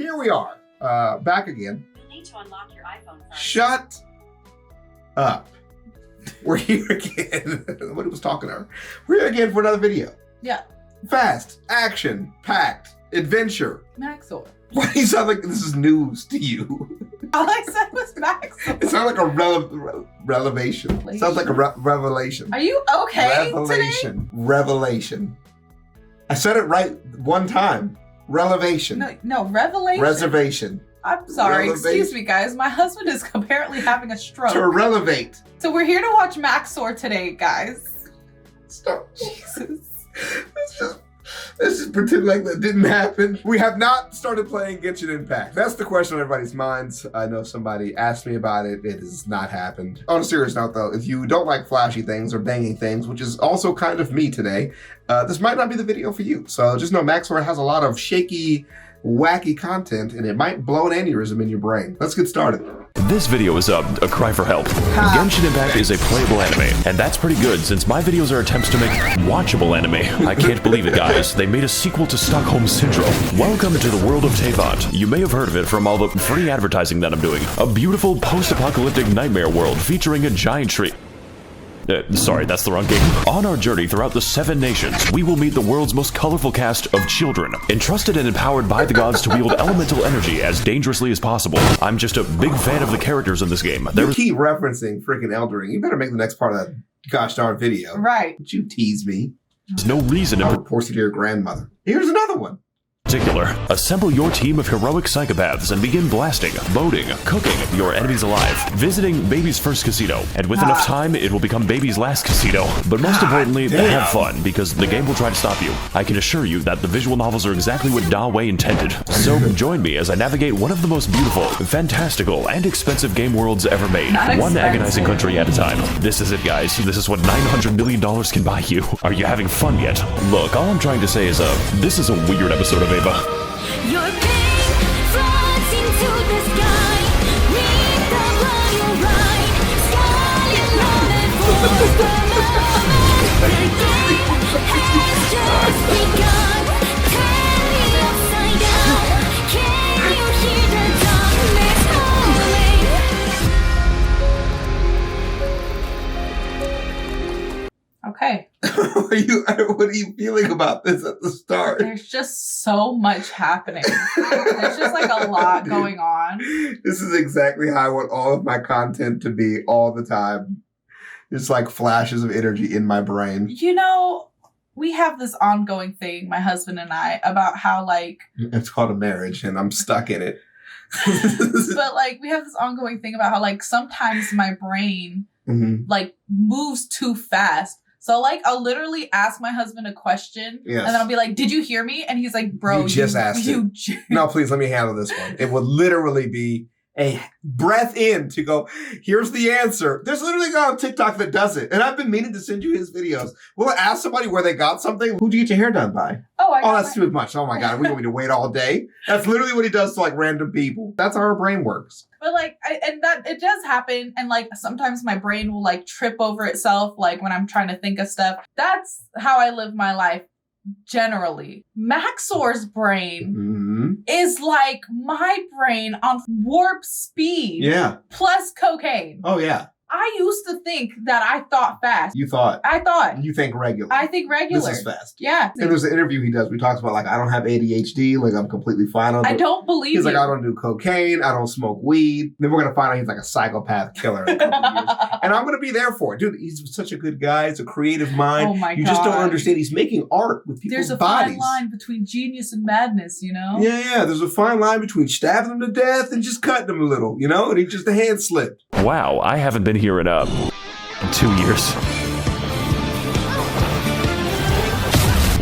here we are, back again. You need to unlock your iPhone first. Shut up. We're here again. Nobody was talking to her. We're here again for another video. Yeah. Fast, action, packed, adventure. Max0r. Why do you sound like this is news to you? All I said was Max0r. It sounds like a revelation. It sounds like a revelation. Are you okay Revelation. today? Revelation. I said it right one time. Relevation. No, revelation. Reservation. I'm sorry, Relevation. excuse me guys. My husband is apparently having a stroke. To relevate. So we're here to watch Max0r today, guys. Stop. Jesus. Let's just pretend like that didn't happen. We have not started playing Genshin Impact. That's the question on everybody's minds. I know somebody asked me about it. It has not happened. On a serious note though, if you don't like flashy things or banging things, which is also kind of me today, this might not be the video for you. So just know Max0r has a lot of shaky, wacky content and it might blow an aneurysm in your brain. Let's get started. This video is a cry for help. Genshin Impact is a playable anime, and that's pretty good since my videos are attempts to make watchable anime. I can't believe it, guys. They made a sequel to Stockholm Syndrome. Welcome to the world of Teyvat. You may have heard of it from all the free advertising that I'm doing. A beautiful post-apocalyptic nightmare world featuring a giant tree. Sorry, that's the wrong game. On our journey throughout the 7 nations, we will meet the world's most colorful cast of children, entrusted and empowered by the gods to wield elemental energy as dangerously as possible. I'm just a big fan of the characters in this game. You keep referencing freaking Elden Ring. You better make the next part of that gosh darn video. Right. Don't you tease me. There's no reason I'll in report you to your grandmother. Here's another one. particular. Assemble your team of heroic psychopaths and begin blasting, boating, cooking your enemies alive, visiting Baby's first casino, and with enough time, it will become Baby's last casino. But most importantly, have fun, because the game will try to stop you. I can assure you that the visual novels are exactly what Da Wei intended. So join me as I navigate one of the most beautiful, fantastical, and expensive game worlds ever made. One agonizing country at a time. This is it, guys. This is what $900 million can buy you. Are you having fun yet? Look, all I'm trying to say is, this is a weird episode of Ava. Your pain flies into the sky. Read the royal ride. Scarlet moment for the moment. The game has just begun. Turn me upside down. Can you hear the darkness calling? Okay. What are you feeling about this at the start? There's just so much happening. There's just like a lot going on. This is exactly how I want all of my content to be all the time. It's like flashes of energy in my brain. You know, we have this ongoing thing, my husband and I, about how like... It's called a marriage and I'm stuck in it. But like, we have this ongoing thing about how like sometimes my brain like moves too fast. So like, I'll literally ask my husband a question and then I'll be like, did you hear me? And he's like, bro, you just asked it. No, please let me handle this one. It would literally be a breath in to go, here's the answer. There's literally a guy on TikTok that does it. And I've been meaning to send you his videos. Will I ask somebody where they got something? Who'd you get your hair done by? Oh, that's too much. Oh my God. We want me to wait all day. That's literally what he does to like random people. That's how our brain works. But like, that it does happen. And like, sometimes my brain will like trip over itself. Like when I'm trying to think of stuff, that's how I live my life. Generally, Max0r's brain is like my brain on warp speed. Yeah. Plus cocaine. Oh, yeah. I used to think that I thought fast. You thought. I thought. You think regular. I think regular. This is fast. Yeah. And there's an interview he does. We talks about like, I don't have ADHD. Like I'm completely fine on it. I don't believe He's you. like, I don't do cocaine. I don't smoke weed. Then we're going to find out he's like a psychopath killer in a couple of years. And I'm going to be there for it. Dude, he's such a good guy. He's a creative mind. Oh my God. You just don't understand. He's making art with people's There's a bodies. fine line between genius and madness, you know? Yeah. There's a fine line between stabbing him to death and just cutting him a little, you know? And he just a hand slipped. Wow, I haven't been here in 2 years.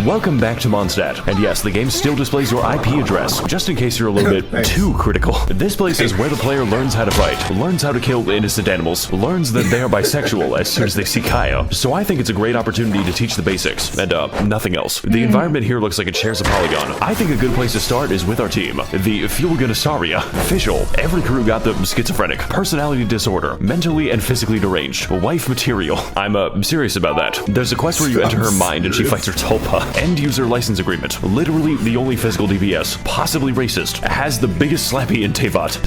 Welcome back to Mondstadt. And yes, the game still displays your IP address, just in case you're a little bit too critical. This place is where the player learns how to fight, learns how to kill innocent animals, learns that they are bisexual as soon as they see Kaya. So I think it's a great opportunity to teach the basics, and nothing else. The environment here looks like it shares a polygon. I think a good place to start is with our team. The Fulganasauria. Official. Every crew got the schizophrenic, personality disorder, mentally and physically deranged, wife material. I'm serious about that. There's a quest where you enter her mind and she fights her tulpa. End User License Agreement, literally the only physical DPS, possibly racist, has the biggest slappy in Teyvat,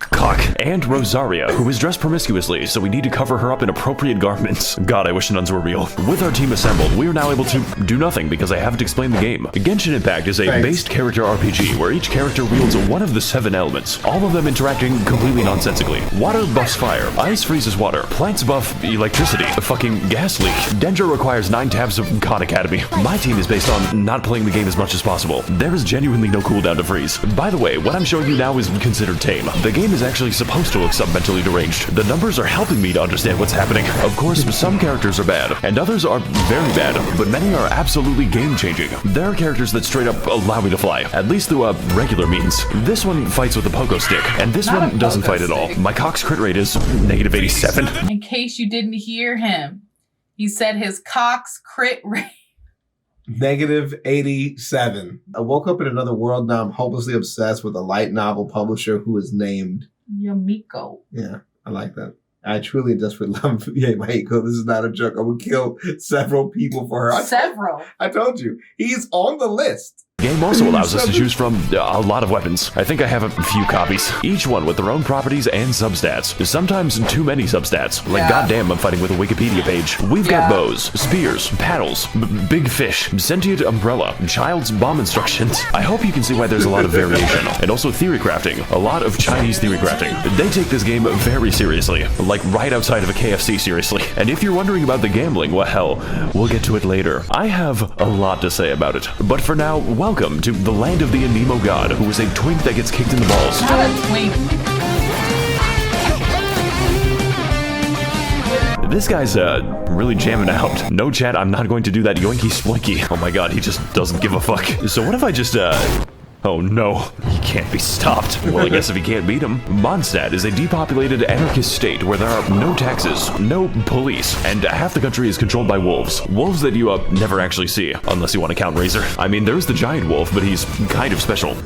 Cock, and Rosaria, who is dressed promiscuously, so we need to cover her up in appropriate garments. God, I wish nuns were real. With our team assembled, we are now able to do nothing because I haven't explained the game. Genshin Impact is a based character RPG where each character wields one of the 7 elements, all of them interacting completely nonsensically. Water buffs fire, ice freezes water, plants buff electricity, a fucking gas leak. Dendro requires 9 tabs of Khan Academy. My team is based on not playing the game as much as possible. There is genuinely no cooldown to freeze. By the way, what I'm showing you now is considered tame. The game is actually supposed to look sub-mentally deranged. The numbers are helping me to understand what's happening. Of course, some characters are bad, and others are very bad, but many are absolutely game-changing. There are characters that straight up allow me to fly, at least through regular means. This one fights with a pogo stick, and this one doesn't fight at all. My Cox crit rate is -87. In case you didn't hear him, he said his Cox crit rate. -87. I woke up in another world. Now I'm hopelessly obsessed with a light novel publisher who is named Yomiko. Yeah, I like that. I truly desperately love Yomiko. This is not a joke. I would kill several people for her. Several. I told you. He's on the list. The game also allows us to choose from a lot of weapons. I think I have a few copies, each one with their own properties and substats. Sometimes too many substats. Like, goddamn, I'm fighting with a Wikipedia page. We've got bows, spears, paddles, big fish, sentient umbrella, child's bomb instructions. I hope you can see why there's a lot of variation. And also theory crafting. A lot of Chinese theory crafting. They take this game very seriously. Like, right outside of a KFC seriously. And if you're wondering about the gambling, well, hell, we'll get to it later. I have a lot to say about it. But for now, welcome to the land of the Anemo god, who is a twink that gets kicked in the balls. Not a twink. This guy's really jamming out. No chat, I'm not going to do that yoinky splinky. Oh my god, he just doesn't give a fuck. So what if I just oh no, he can't be stopped. Well, I guess if he can't beat him. Mondstadt is a depopulated anarchist state where there are no taxes, no police, and half the country is controlled by wolves. Wolves that you never actually see, unless you want to count Razor. I mean, there's the giant wolf, but he's kind of special.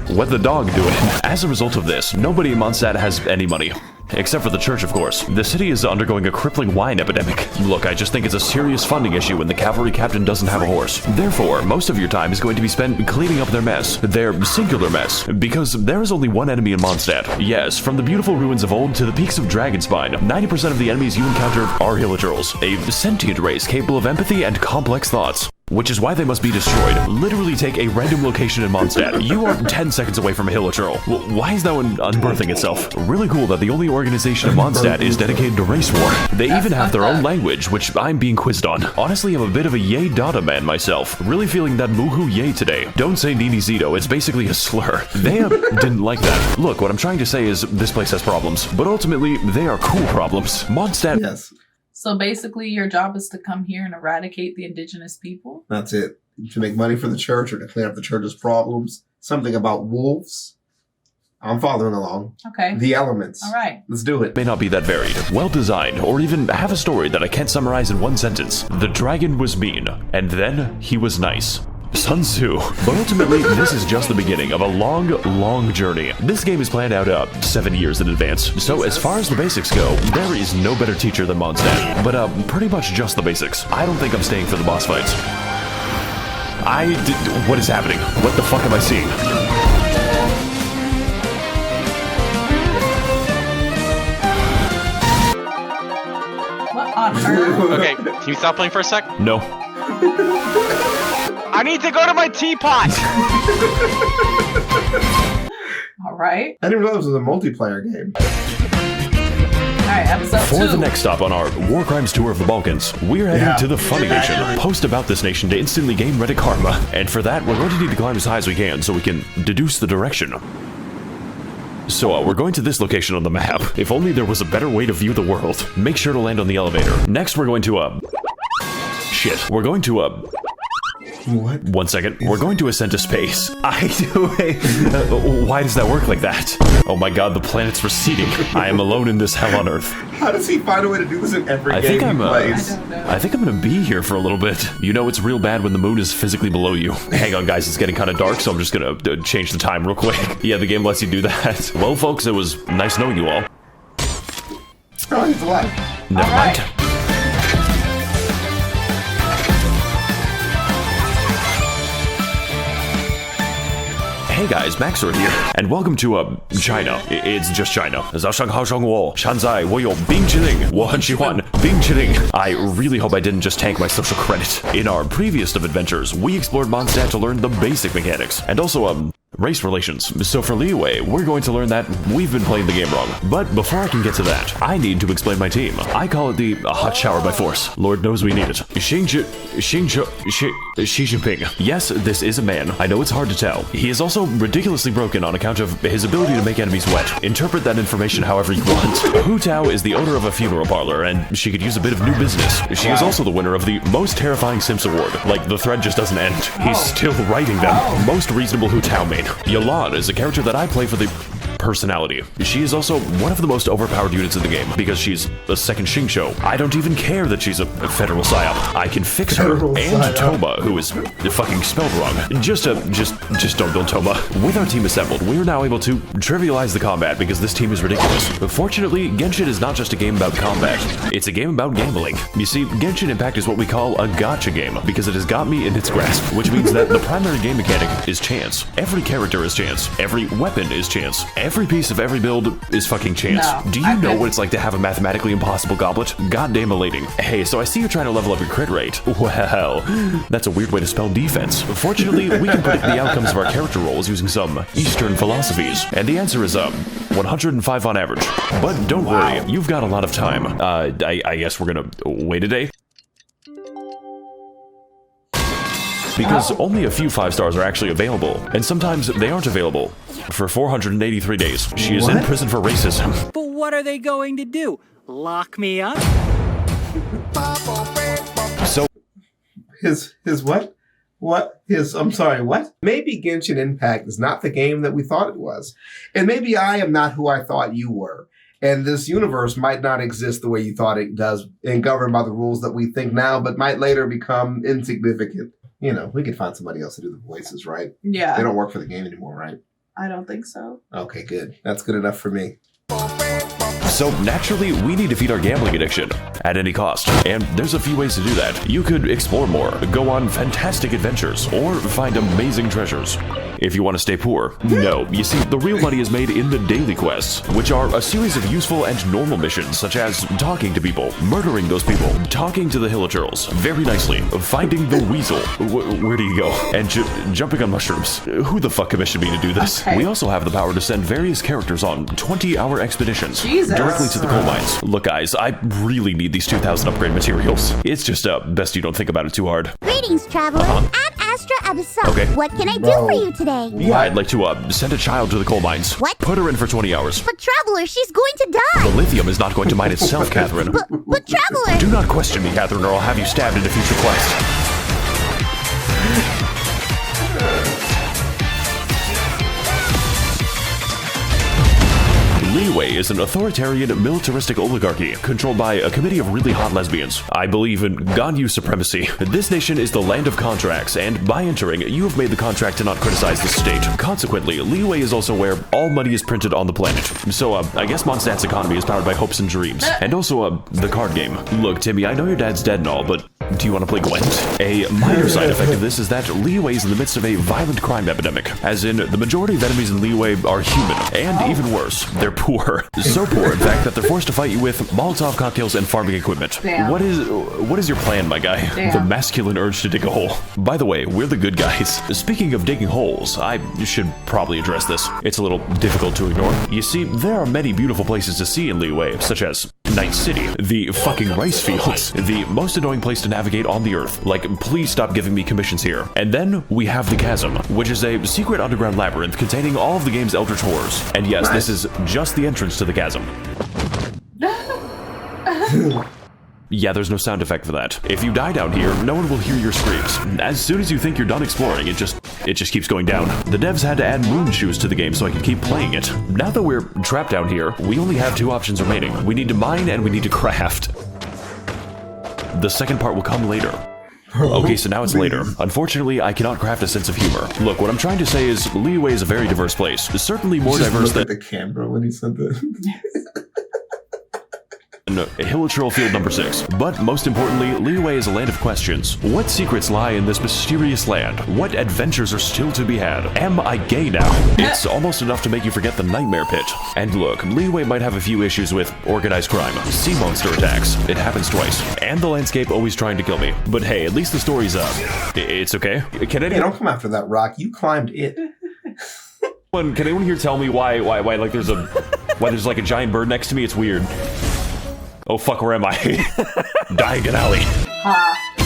What the dog doing? As a result of this, nobody in Mondstadt has any money. Except for the church, of course. The city is undergoing a crippling wine epidemic. Look, I just think it's a serious funding issue when the cavalry captain doesn't have a horse. Therefore, most of your time is going to be spent cleaning up their mess. Their singular mess. Because there is only one enemy in Mondstadt. Yes, from the beautiful ruins of old to the peaks of Dragonspine, 90% of the enemies you encounter are Hilichurls, a sentient race capable of empathy and complex thoughts. Which is why they must be destroyed. Literally take a random location in Mondstadt. You are 10 seconds away from a Hilichurl. Why is that one unbirthing itself? Really cool that the only organization in Mondstadt is dedicated to race war. They even have their own language, which I'm being quizzed on. Honestly, I'm a bit of a yay data man myself. Really feeling that moohoo yay today. Don't say Nini Zito, it's basically a slur. They didn't like that. Look, what I'm trying to say is this place has problems, but ultimately, they are cool problems. Mondstadt... Yes. So basically, your job is to come here and eradicate the indigenous people? That's it. To make money for the church or to clean up the church's problems. Something about wolves. I'm following along. Okay. The elements. All right. Let's do it. May not be that varied, well designed, or even have a story that I can't summarize in one sentence. The dragon was mean, and then he was nice. Sun Tzu. But ultimately, this is just the beginning of a long, long journey. This game is planned out 7 years in advance. So as far as the basics go, there is no better teacher than Mondstadt. But pretty much just the basics. I don't think I'm staying for the boss fights. What is happening? What the fuck am I seeing? What on earth? Okay, can you stop playing for a sec? No. I need to go to my teapot! All right. I didn't realize this was a multiplayer game. All right, episode 2. For the next stop on our War Crimes tour of the Balkans, we're heading to the Funny Nation. Post about this nation to instantly gain Reddit karma. And for that, we're going to need to climb as high as we can so we can deduce the direction. So we're going to this location on the map. If only there was a better way to view the world. Make sure to land on the elevator. Next, we're going to shit. We're going to What? 1 second. We're going to ascend to space. Why does that work like that? Oh my god, the planet's receding. I am alone in this hell on Earth. How does he find a way to do this in every game he plays? I don't know. I think I'm gonna be here for a little bit. You know it's real bad when the moon is physically below you. Hang on guys, it's getting kind of dark, so I'm just gonna change the time real quick. Yeah, the game lets you do that. Well folks, it was nice knowing you all. Oh, he's alive. Never mind. Hey guys, Max0r here, and welcome to China. It's just China. I really hope I didn't just tank my social credit. In our previous of adventures, we explored Mondstadt to learn the basic mechanics, and also race relations. So for Liyue, we're going to learn that we've been playing the game wrong. But before I can get to that, I need to explain my team. I call it the hot shower by force. Lord knows we need it. Xi Jinping. Yes, this is a man. I know it's hard to tell. He is also ridiculously broken on account of his ability to make enemies wet. Interpret that information however you want. Hu Tao is the owner of a funeral parlor, and she could use a bit of new business. She is also the winner of the most terrifying Sims award. Like, the thread just doesn't end. He's still writing them. Most reasonable Hu Tao made. Yalan is a character that I play for the personality. She is also one of the most overpowered units in the game because she's a second Xingqiu. I don't even care that she's a federal psyop. I can fix her and Toma, who is fucking spelled wrong. Just don't build Toma. With our team assembled, we are now able to trivialize the combat because this team is ridiculous. But fortunately, Genshin is not just a game about combat. It's a game about gambling. You see, Genshin Impact is what we call a gacha game because it has got me in its grasp, which means that the primary game mechanic is chance. Every character is chance. Every weapon is chance. Every piece of every build is fucking chance. No, Do you know what it's like to have a mathematically impossible goblet? Goddamn elating. Hey, so I see you're trying to level up your crit rate. Well, that's a weird way to spell defense. Fortunately, we can predict the outcomes of our character roles using some Eastern philosophies. And the answer is 105 on average. But don't worry, you've got a lot of time. I guess we're gonna wait a day. Because only a few 5 stars are actually available, and sometimes they aren't available for 483 days. She is in prison for racism. But what are they going to do? Lock me up? So His what? What? I'm sorry, what? Maybe Genshin Impact is not the game that we thought it was. And maybe I am not who I thought you were. And this universe might not exist the way you thought it does and governed by the rules that we think now, but might later become insignificant. You know, we could find somebody else to do the voices, right? Yeah. They don't work for the game anymore, right? I don't think so. Okay, good. That's good enough for me. So naturally, we need to feed our gambling addiction at any cost. And there's a few ways to do that. You could explore more, go on fantastic adventures, or find amazing treasures. If you want to stay poor. No, you see, the real money is made in the daily quests, which are a series of useful and normal missions, such as talking to people, murdering those people, talking to the hillagers, very nicely, finding the weasel, where do you go, and jumping on mushrooms. Who the fuck commissioned me to do this? Okay. We also have the power to send various characters on 20-hour expeditions Jesus. directly to the coal mines. Look, guys, I really need these 2,000 upgrade materials. It's just best you don't think about it too hard. Greetings, traveler. I'm Astra Abyssal. Okay. What can I do for you today? Yeah, I'd like to send a child to the coal mines. What? Put her in for 20 hours. But traveler, she's going to The die. lithium is not going to mine itself, Catherine. But traveler. Do not question me, Catherine, or I'll have you stabbed in a future quest. Liyue is an authoritarian, militaristic oligarchy controlled by a committee of really hot lesbians. I believe in Ganyu supremacy. This nation is the land of contracts, and by entering, you have made the contract to not criticize the state. Consequently, Liyue is also where all money is printed on the planet. So, I guess Mondstadt's economy is powered by hopes and dreams. And also, the card game. Look, Timmy, I know your dad's dead and all, but do you want to play Gwent? A minor side effect of this is that Liyue is in the midst of a violent crime epidemic. As in, the majority of enemies in Liyue are human, and even worse, they're poor. So poor, in fact, that they're forced to fight you with Molotov cocktails and farming equipment. Damn. What is your plan, my guy? Damn. The masculine urge to dig a hole. By the way, we're the good guys. Speaking of digging holes, I should probably address this. It's a little difficult to ignore. You see, there are many beautiful places to see in Liyue, such as Night City, the fucking rice fields, the most annoying place to navigate on the earth. Like, please stop giving me commissions here. And then we have the Chasm, which is a secret underground labyrinth containing all of the game's eldritch horrors. And yes, this is just the entrance to the Chasm. Yeah, there's no sound effect for that. If you die down here, no one will hear your screams. As soon as you think you're done exploring, it just keeps going down. The devs had to add moon shoes to the game so I could keep playing it. Now that we're trapped down here, we only have 2 options remaining. We need to mine and we need to craft. The second part will come later. Okay, so now it's later. Unfortunately, I cannot craft a sense of humor. Look, what I'm trying to say is Liyue is a very diverse place. Certainly more diverse than the camera when he said that. Hilichurl Field number 6. But most importantly, Liyue is a land of questions. What secrets lie in this mysterious land? What adventures are still to be had? Am I gay now? It's almost enough to make you forget the nightmare pit. And look, Liyue might have a few issues with organized crime, sea monster attacks, it happens twice, and the landscape always trying to kill me. But hey, at least the story's up. It's okay. Can Hey, anyone, don't come after that rock. You climbed it. can anyone here tell me why like there's like a giant bird next to me? It's weird. Oh fuck, where am I? Diagon Alley.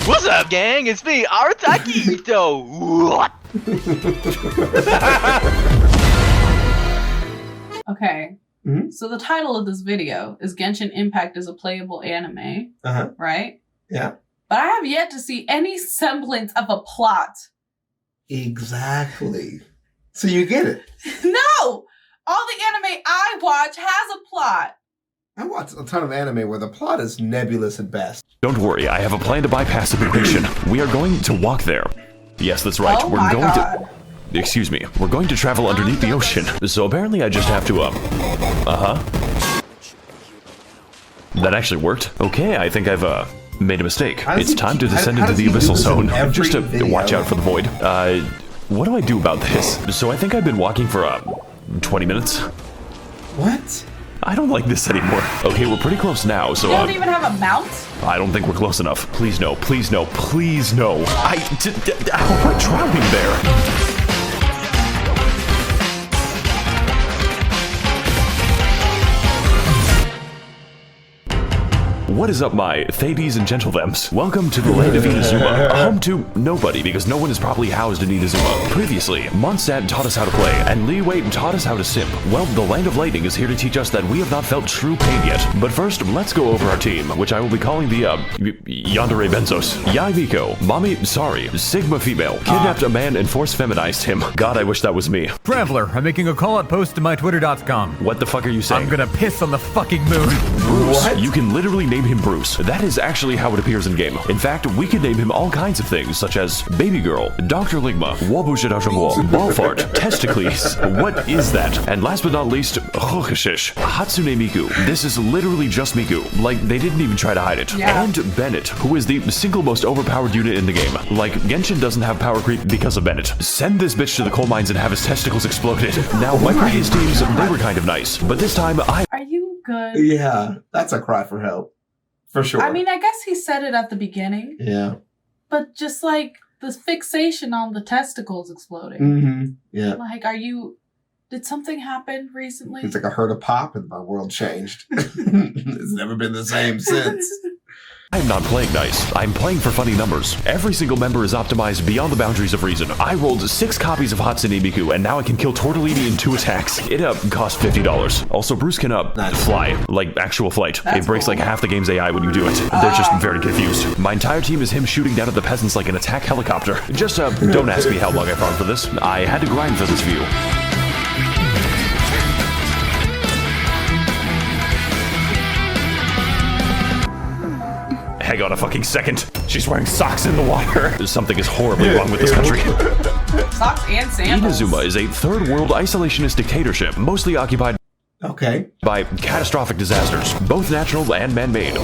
What's up, gang? It's me, Artakito. What? Okay. Mhm. So the title of this video is Genshin Impact is a playable anime, Uh-huh. right? Yeah. But I have yet to see any semblance of a plot. Exactly. So you get it. No! All the anime I watch has a plot. I watch a ton of anime where the plot is nebulous at best. Don't worry, I have a plan to bypass the prediction. We are going to walk there. Yes, that's right. Oh We're my going God. to. Excuse me. We're going to travel underneath the ocean. So apparently, I just have to. That actually worked. Okay, I think I've made a mistake. How does It's he time to keep- how- descend how into does the he do abyssal this in zone. every Just to video? watch out for the void. What do I do about this? So I think I've been walking for 20 minutes. What? I don't like this anymore. Okay, we're pretty close now, so You don't even have a mount? I don't think we're close enough. Please no, please no, please no. We're drowning there. What is up, my Thades and Gentlethems? Welcome to the land of Inazuma, home to nobody because no one is properly housed in Inazuma. Previously, Mondstadt taught us how to play, and Liyue taught us how to simp. Well, the land of lightning is here to teach us that we have not felt true pain yet. But first, let's go over our team, which I will be calling the, Yandere Benzos. Yai Miko, Mommy, sorry, Sigma female, kidnapped a man and force feminized him. God, I wish that was me. Traveler, I'm making a call-out post to my twitter.com. What the fuck are you saying? I'm gonna piss on the fucking moon. Bruce. What? You can literally name him Bruce. That is actually how it appears in game. In fact, we can name him all kinds of things, such as Baby Girl, Dr. Ligma, Wabushidashawo, Ballfart, Testicles. What is that? And last but not least, Hatsune Miku. This is literally just Miku. Like, they didn't even try to hide it. Yeah. And Bennett, who is the single most overpowered unit in the game. Like, Genshin doesn't have power creep because of Bennett. Send this bitch to the coal mines and have his testicles exploded. Now, my previous teams, they were kind of nice. But this time, Are you good? Yeah, that's a cry for help. For sure. I mean, I guess he said it at the beginning, yeah. but just like the fixation on the testicles exploding. Mm-hmm. Yeah. Like, did something happen recently? It's like I heard a pop and my world changed. It's never been the same since. I'm not playing nice. I'm playing for funny numbers. Every single member is optimized beyond the boundaries of reason. I rolled 6 copies of Hatsune Miku, and now I can kill Tortellini in 2 attacks. It cost $50. Also, Bruce can fly, like actual flight. That's it breaks cool. like half the game's AI when you do it. They're just very confused. My entire team is him shooting down at the peasants like an attack helicopter. Just don't ask me how long I farmed for this. I had to grind for this view. Hang on a fucking second. She's wearing socks in the water. Something is horribly wrong with this country. Socks and sandals. Inazuma is a third world isolationist dictatorship, mostly occupied Okay. by catastrophic disasters, both natural and man-made,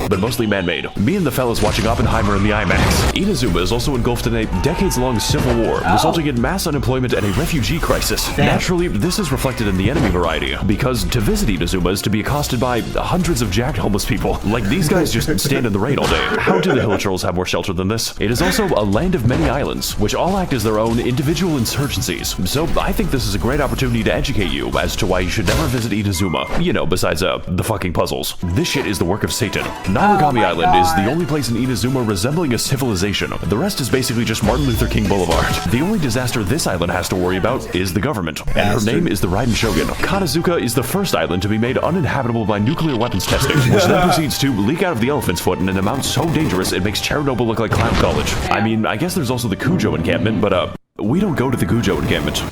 but mostly man-made. Me and the fellas watching Oppenheimer in the IMAX. Inazuma is also engulfed in a decades-long civil war, resulting in mass unemployment and a refugee crisis. Naturally, this is reflected in the enemy variety, because to visit Inazuma is to be accosted by hundreds of jacked homeless people. Like, these guys just stand in the rain all day. How do the Hilichurls have more shelter than this? It is also a land of many islands, which all act as their own individual insurgencies. So I think this is a great opportunity to educate you as to why you should never visit Inazuma. You know, besides the fucking puzzles. This shit is the work of Satan. Narugami Island is the only place in Inazuma resembling a civilization. The rest is basically just Martin Luther King Boulevard. The only disaster this island has to worry about is the government. And her name is the Raiden Shogun. Kanazuka is the first island to be made uninhabitable by nuclear weapons testing, which then proceeds to leak out of the elephant's foot in an amount so dangerous it makes Chernobyl look like Clown College. I mean, I guess there's also the Kujo encampment, but we don't go to the Kujo encampment.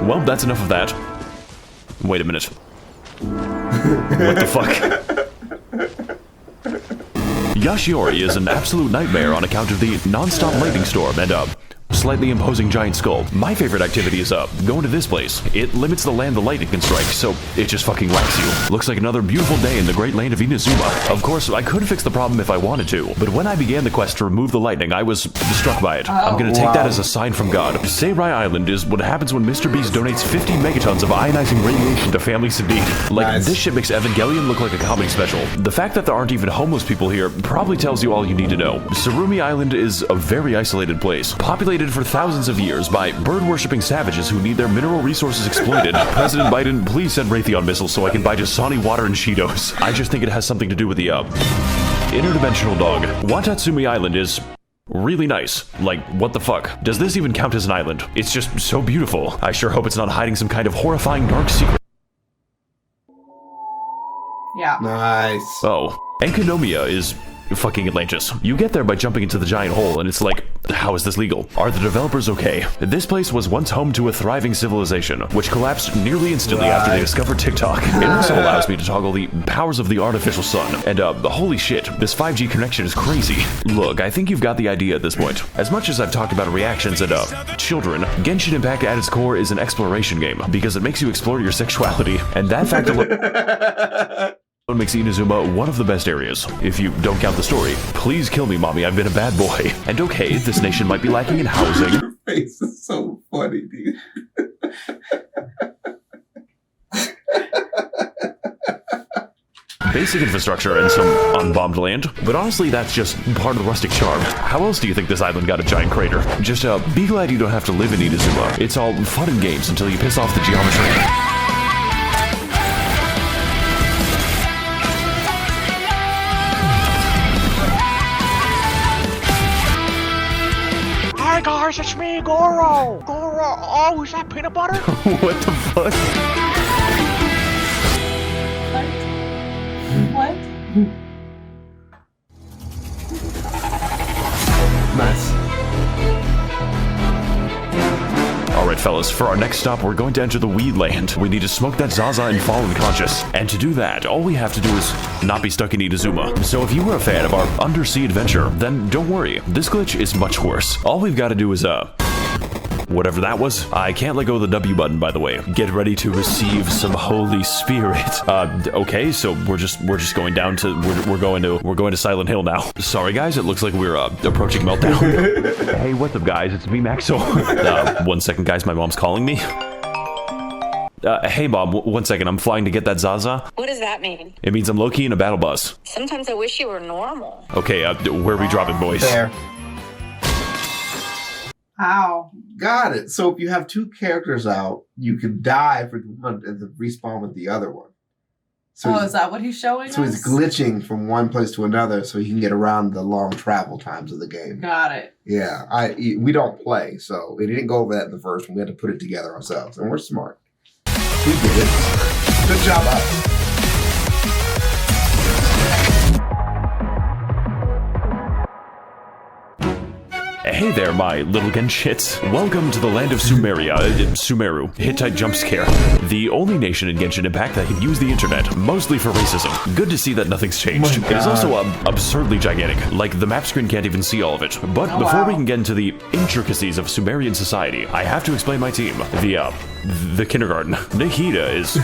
Well, that's enough of that. Wait a minute. What the fuck? Yashiori is an absolute nightmare on account of the non-stop lightning storm and slightly imposing giant skull. My favorite activity is going to this place. It limits the land the lightning can strike, so it just fucking whacks you. Looks like another beautiful day in the great land of Inazuma. Of course, I could fix the problem if I wanted to, but when I began the quest to remove the lightning, I was struck by it. I'm gonna take that as a sign from God. Seirai Island is what happens when Mr. Beast donates 50 megatons of ionizing radiation to families in need. Like, this shit makes Evangelion look like a comedy special. The fact that there aren't even homeless people here probably tells you all you need to know. Surumi Island is a very isolated place, populated for thousands of years by bird-worshipping savages who need their mineral resources exploited. President Biden, please send Raytheon missiles so I can buy Dasani water and Cheetos. I just think it has something to do with the, interdimensional dog. Watatsumi Island is really nice. Like, what the fuck? Does this even count as an island? It's just so beautiful. I sure hope it's not hiding some kind of horrifying dark secret. Yeah. Nice. Oh, Enkanomiya is fucking Atlantis. You get there by jumping into the giant hole, and it's like, how is this legal? Are the developers okay? This place was once home to a thriving civilization, which collapsed nearly instantly after they discovered TikTok. It also allows me to toggle the powers of the artificial sun. And holy shit, this 5G connection is crazy. Look, I think you've got the idea at this point. As much as I've talked about reactions and children, Genshin Impact at its core is an exploration game, because it makes you explore your sexuality, and that fact alone makes Inazuma one of the best areas. If you don't count the story, please kill me, mommy, I've been a bad boy. And okay, this nation might be lacking in housing. Your face is so funny, dude. Basic infrastructure and some unbombed land, but honestly that's just part of the rustic charm. How else do you think this island got a giant crater? Just be glad you don't have to live in Inazuma. It's all fun and games until you piss off the geometry. Hi guys, it's me, Goro. Oh, is that peanut butter? What the fuck? What? Nice. Alright fellas, for our next stop we're going to enter the weed land. We need to smoke that Zaza and fall unconscious. And to do that, all we have to do is not be stuck in Inazuma. So if you were a fan of our undersea adventure, then don't worry, this glitch is much worse. All we've got to do is whatever that was. I can't let go of the W button, by the way. Get ready to receive some Holy Spirit. Okay, so we're just going down to we're going to Silent Hill now. Sorry guys, it looks like we're approaching meltdown. Hey, what's up guys? It's me, Max0r. 1 second guys, my mom's calling me. Hey mom, 1 second, I'm flying to get that Zaza. What does that mean? It means I'm low-key in a battle bus. Sometimes I wish you were normal. Okay, where are we dropping, boys? There. Ow. Got it. So if you have two characters out, you can die for the one and then respawn with the other one. So Is that what he's showing so us? he's glitching from one place to another so he can get around the long travel times of the game. Got it. Yeah, we don't play, so we didn't go over that in the first one. We had to put it together ourselves, and we're smart. We did it. Good job, us. Hey there, my little Genshits. Welcome to the land of Sumeru. Hittite jump scare. The only nation in Genshin Impact that can use the internet, mostly for racism. Good to see that nothing's changed. It is also absurdly gigantic. Like, the map screen can't even see all of it. But before we can get into the intricacies of Sumerian society, I have to explain my team. The kindergarten. Nahida is...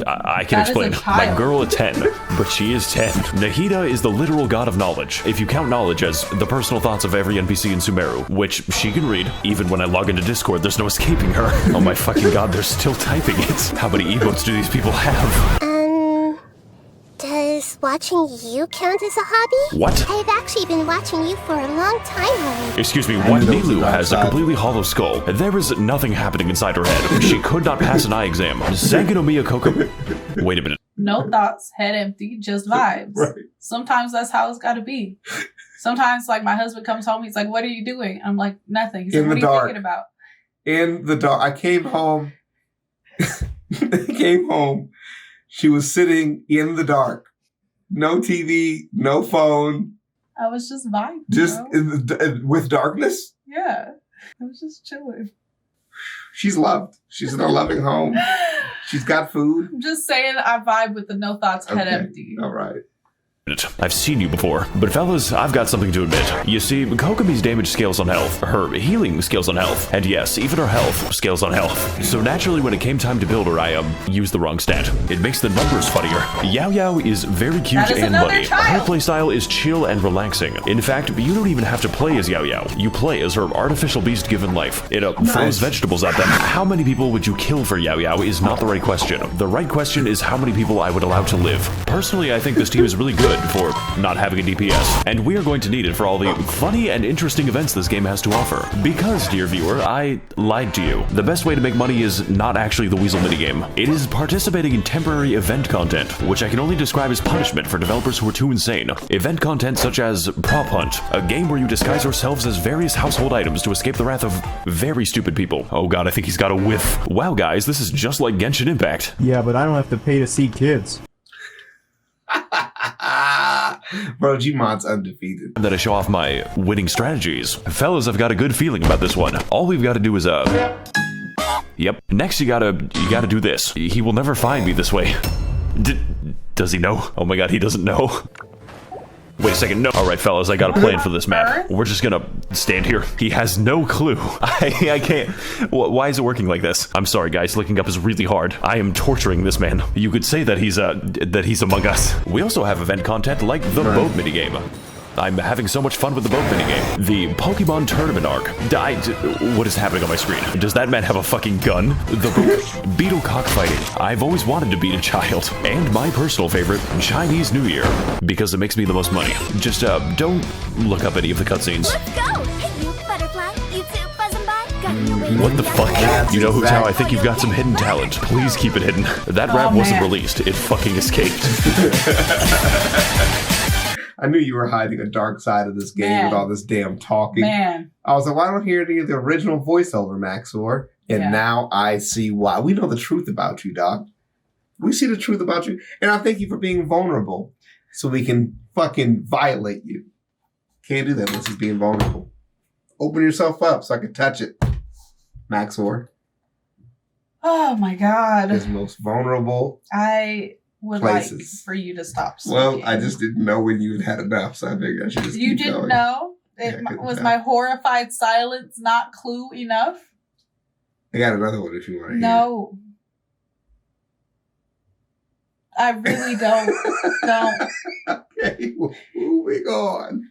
I can explain. My girl at 10. But she is 10. Nahida is the literal god of knowledge. If you count knowledge as the personal thoughts of every NPC in Sumeru, which she can read. Even when I log into Discord, there's no escaping her. Oh my fucking god, they're still typing it. How many emotes do these people have? Does watching you count as a hobby? What? I've actually been watching you for a long time already. Excuse me, what? Nilu has a completely hollow skull. There is nothing happening inside her head. She could not pass an eye exam. Sangonomiya Koko... Wait a minute. No thoughts, head empty, just vibes. Right. Sometimes that's how it's gotta be. Sometimes, like, my husband comes home, he's like, what are you doing? I'm like, nothing. He's like, what are you thinking about? In the dark. I came home. She was sitting in the dark. No TV, no phone. I was just vibing. Just with darkness? Yeah. I was just chilling. She's loved. She's in a loving home. She's got food. I'm just saying I vibe with the no thoughts head Okay. empty. All right. I've seen you before, but fellas, I've got something to admit. You see, Kokomi's damage scales on health, her healing scales on health, and yes, even her health scales on health. So naturally, when it came time to build her, I used the wrong stat. It makes the numbers funnier. Yao Yao is very cute That is and another money. child. Her playstyle is chill and relaxing. In fact, you don't even have to play as Yao Yao. You play as her artificial beast given life. It throws vegetables at them. How many people would you kill for Yao Yao is not the right question. The right question is how many people I would allow to live. Personally, I think this team is really good for not having a DPS, and we are going to need it for all the funny and interesting events this game has to offer. Because, dear viewer, I lied to you. The best way to make money is not actually the Weasel minigame. It is participating in temporary event content, which I can only describe as punishment for developers who are too insane. Event content such as Prop Hunt, a game where you disguise yourselves as various household items to escape the wrath of very stupid people. Oh god, I think he's got a whiff. Wow guys, this is just like Genshin Impact. Yeah, but I don't have to pay to see kids. Bro, Gmod's undefeated. That I show off my winning strategies. Fellas, I've got a good feeling about this one. All we've got to do is Yep. Next you gotta do this. He will never find me this way. Does he know? Oh my god, he doesn't know. Wait a second, no. Alright fellas, I got a plan for this map. We're just gonna stand here. He has no clue. I can't. Why is it working like this? I'm sorry guys, looking up is really hard. I am torturing this man. You could say that he's among us. We also have event content like the boat minigame. I'm having so much fun with the boat minigame. The Pokemon Tournament arc. What is happening on my screen? Does that man have a fucking gun? The beetle cockfighting. I've always wanted to beat a child. And my personal favorite, Chinese New Year. Because it makes me the most money. Just, don't look up any of the cutscenes. Let's go! Hey, you butterfly, you too, buzzing by, got your wings What the fuck? That's You know who's how I think exactly you've got some hidden talent. Please keep it hidden. That rap wasn't released. It fucking escaped. I knew you were hiding a dark side of this game with all this damn talking. Man. I was like, why don't I hear any of the original voiceover, Max0r? And now I see why. We know the truth about you, Doc. We see the truth about you. And I thank you for being vulnerable so we can fucking violate you. Can't do that unless he's being vulnerable. Open yourself up so I can touch it, Max0r. Oh my god. His most vulnerable. I would places. like for you to stop Well, speaking. I just didn't know when you had enough, so I figured I should just You keep didn't going. know? Yeah, I couldn't Was tell. my horrified silence not clue enough? I got another one if you want to hear. No. I really don't. Don't. Okay, moving on.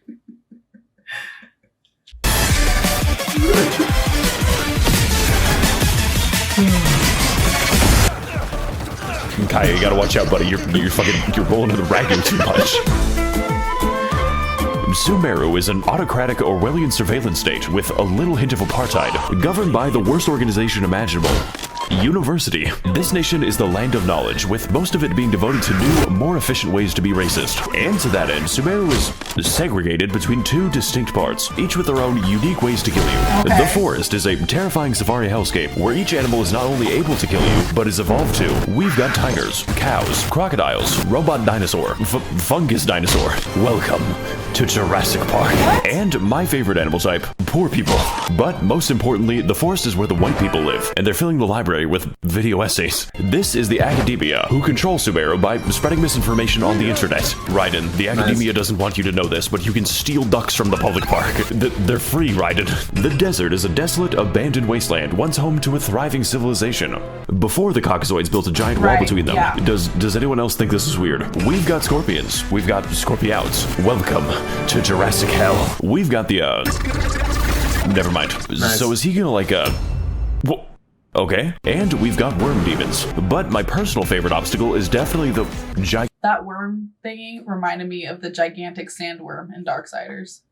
Kaya, you gotta watch out, buddy. You're rolling to the ragging too much. Sumeru is an autocratic Orwellian surveillance state with a little hint of apartheid, governed by the worst organization imaginable. University. This nation is the land of knowledge, with most of it being devoted to new, more efficient ways to be racist. And to that end, Sumeru is segregated between two distinct parts, each with their own unique ways to kill you. Okay. The forest is a terrifying safari hellscape, where each animal is not only able to kill you, but is evolved to. We've got tigers, cows, crocodiles, robot dinosaur, fungus dinosaur. Welcome to Jurassic Park. And my favorite animal type, poor people. But most importantly, the forest is where the white people live, and they're filling the library with video essays. This is the academia, who control Sumeru by spreading misinformation on the internet. Raiden, the academia doesn't want you to know this, but you can steal ducks from the public park. They're free, Raiden. The desert is a desolate, abandoned wasteland, once home to a thriving civilization. Before the Caucasoids built a giant wall between them. Yeah. Does anyone else think this is weird? We've got scorpions. We've got scorpiouts. Welcome to Jurassic Hell. We've got the, never mind. Nice. So is he gonna, okay. And we've got worm demons. But my personal favorite obstacle is definitely the That worm thingy reminded me of the gigantic sandworm in Darksiders.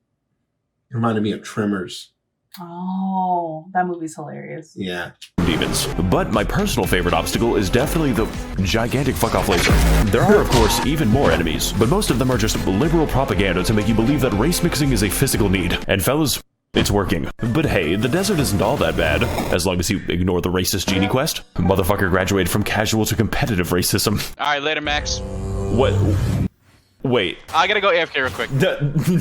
It reminded me of Tremors. Oh, that movie's hilarious. Yeah. demons. But my personal favorite obstacle is definitely the gigantic fuck-off laser. There are, of course, even more enemies, but most of them are just liberal propaganda to make you believe that race mixing is a physical need. And fellas, it's working. But hey, the desert isn't all that bad, as long as you ignore the racist genie quest. Motherfucker graduated from casual to competitive racism. Alright, later, Max. What? Wait. I gotta go AFK real quick.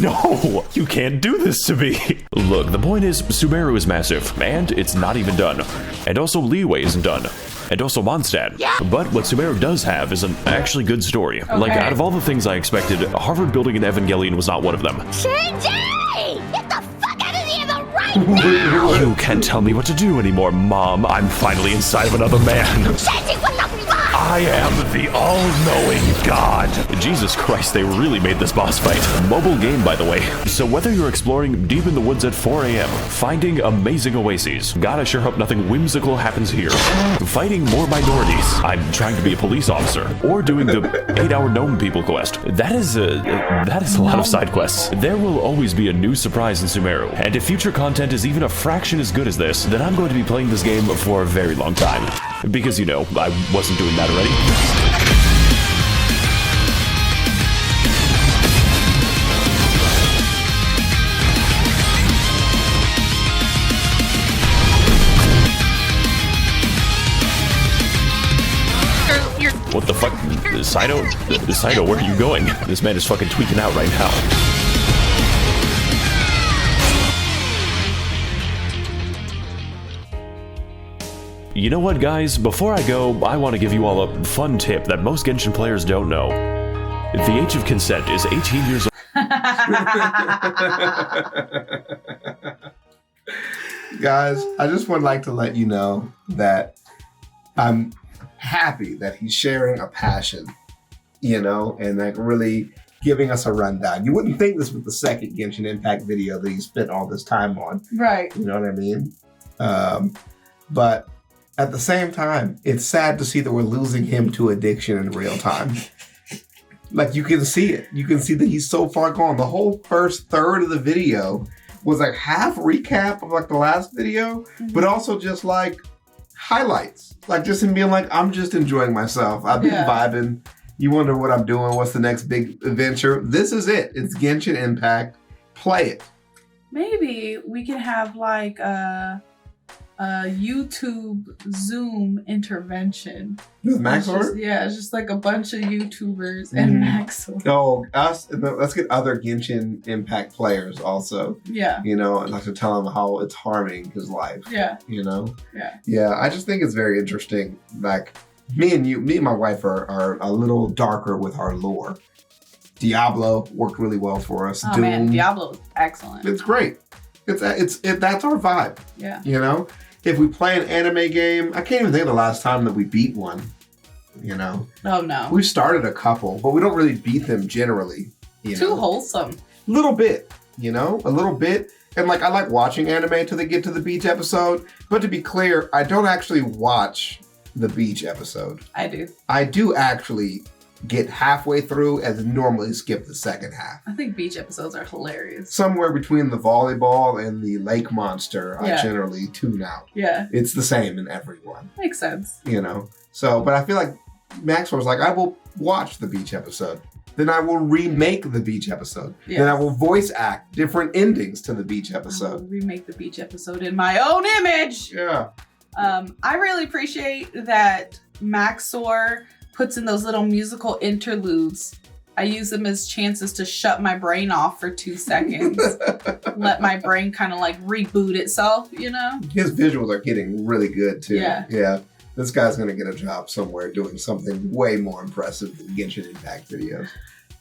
No! You can't do this to me! Look, the point is, Sumeru is massive, and it's not even done. And also, Liyue isn't done. and also Mondstadt. But what Sumeru does have is an actually good story. Like, out of all the things I expected, Harvard building an Evangelion was not one of them. Shinji! Get the fuck out of the other right now! You can't tell me what to do anymore, Mom. I'm finally inside of another man. Shinji, what the fuck? I am the all-knowing God. Jesus Christ, they really made this boss fight. Mobile game, by the way. So whether you're exploring deep in the woods at 4 a.m., finding amazing oases, God, I sure hope nothing whimsical happens here, fighting more minorities, I'm trying to be a police officer, or doing the 8-hour gnome people quest, that is a lot of side quests. There will always be a new surprise in Sumeru, and if future content is even a fraction as good as this, then I'm going to be playing this game for a very long time. Because, you know, I wasn't doing that already. What the fuck? Saito, where are you going? This man is fucking tweaking out right now. You know what, guys? Before I go, I want to give you all a fun tip that most Genshin players don't know. The age of consent is 18 years old. Guys, I just would like to let you know that I'm happy that he's sharing a passion, you know, and like really giving us a rundown. You wouldn't think this was the second Genshin Impact video that he spent all this time on. Right. You know what I mean? But at the same time, it's sad to see that we're losing him to addiction in real time. Like, you can see it. You can see that he's so far gone. The whole first third of the video was like half recap of like the last video, but also just like highlights. Like just him being like, I'm just enjoying myself. I've been vibing. You wonder what I'm doing. What's the next big adventure? This is it. It's Genshin Impact. Play it. Maybe we can have like a YouTube Zoom intervention. With Max0r? Yeah, it's just like a bunch of YouTubers and Max0r. Oh, us. Let's get other Genshin Impact players also. Yeah. You know, and like to tell him how it's harming his life. Yeah. You know? Yeah. Yeah, I just think it's very interesting. Like, me and my wife are a little darker with our lore. Diablo worked really well for us. Oh Doom, man, Diablo is excellent. it's great. That's our vibe. Yeah. You know? If we play an anime game, I can't even think of the last time that we beat one. You know? Oh no. We've started a couple, but we don't really beat them generally. Too wholesome. Little bit, you know? A little bit. And like, I like watching anime till they get to the beach episode. But to be clear, I don't actually watch the beach episode. I do. I do actually get halfway through and normally skip the second half. I think beach episodes are hilarious. Somewhere between the volleyball and the lake monster, I generally tune out. Yeah. It's the same in every one. Makes sense. You know? So, but I feel like Max0r was like, I will watch the beach episode. Then I will remake the beach episode. Yes. Then I will voice act different endings to the beach I episode. will remake the beach episode in my own image. Yeah. I really appreciate that Max0r puts in those little musical interludes. I use them as chances to shut my brain off for 2 seconds. Let my brain kind of like reboot itself, you know? His visuals are getting really good too. Yeah. Yeah. This guy's going to get a job somewhere doing something way more impressive than Genshin Impact videos.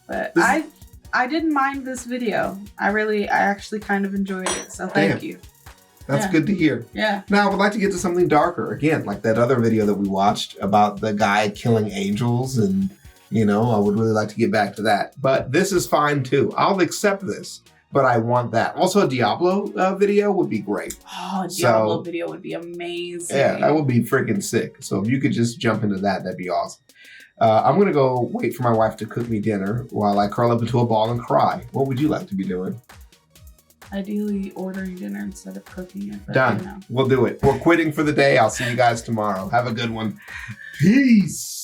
But I didn't mind this video. I actually kind of enjoyed it. So thank you. That's good to hear. Yeah. Now, I would like to get to something darker. Again, like that other video that we watched about the guy killing angels. And, you know, I would really like to get back to that. But this is fine too. I'll accept this. But I want that. Also, a Diablo video would be great. Oh, a Diablo video would be amazing. Yeah, that would be freaking sick. So if you could just jump into that, that'd be awesome. I'm going to go wait for my wife to cook me dinner while I curl up into a ball and cry. What would you like to be doing? Ideally, ordering dinner instead of cooking it. Done. You know. We'll do it. We're quitting for the day. I'll see you guys tomorrow. Have a good one. Peace.